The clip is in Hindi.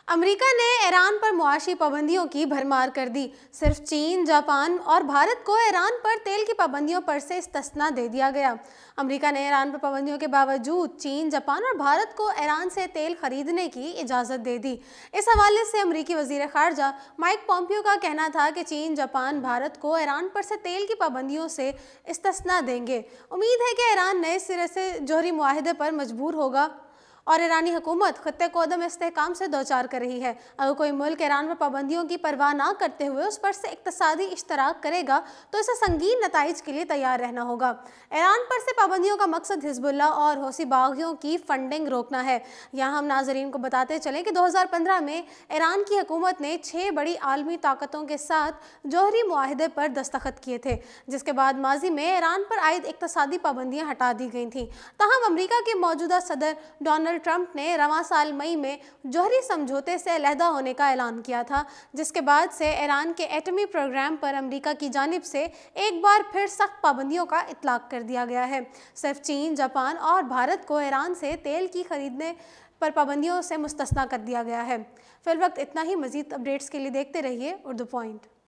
अमेरिका ने ईरान पर मुआशी पाबंदियों की भरमार कर दी। सिर्फ चीन, जापान और भारत को ईरान पर तेल की पाबंदियों पर से इस्तिस्ना दे दिया गया। अमेरिका ने ईरान पर पाबंदियों के बावजूद चीन, जापान और भारत को ईरान से तेल खरीदने की इजाज़त दे दी। इस हवाले से अमेरिकी वज़ीर ख़ारजा माइक पॉम्पियो का कहना था कि चीन, जापान भारत को ईरान पर से तेल की पाबंदियों से इस्तिस्ना देंगे। उम्मीद है कि ईरान नए सिरे से जौहरी मुआहदे पर मजबूर होगा और ईरानी हुकूमत खत्ते को अदम इस्तेहकाम से दो चार कर रही है। अगर कोई मुल्क ईरान पर पाबंदियों की परवाह ना करते हुए उस पर से इक्तसादी इश्तराक करेगा तो इसे संगीन नताइज के लिए तैयार रहना होगा। ईरान पर से पाबंदियों का मकसद हिजबुल्लाह और हौसी बागियों की फंडिंग रोकना है। यहाँ हम नाजरीन को बताते चलें कि 2015 में ईरान की हुकूमत ने 6 बड़ी आलमी ताकतों के साथ जौहरी मुआहदे पर दस्तखत किए थे, जिसके बाद माजी में ईरान पर आयद इक्तसादी पाबंदियाँ हटा दी गई थीं। ताहम अमरीका के मौजूदा सदर डोनाल्ड ट्रंप ने रवां साल मई में जौहरी समझौते से अलहदा होने का ऐलान किया था, जिसके बाद से ईरान के एटमी प्रोग्राम पर अमेरिका की जानिब से एक बार फिर सख्त पाबंदियों का इतलाक कर दिया गया है। सिर्फ चीन, जापान और भारत को ईरान से तेल की खरीदने पर पाबंदियों से मुस्तस्ना कर दिया गया है। फिलवक्त इतना ही। मजीद अपडेट्स के लिए देखते रहिए उर्दू पॉइंट।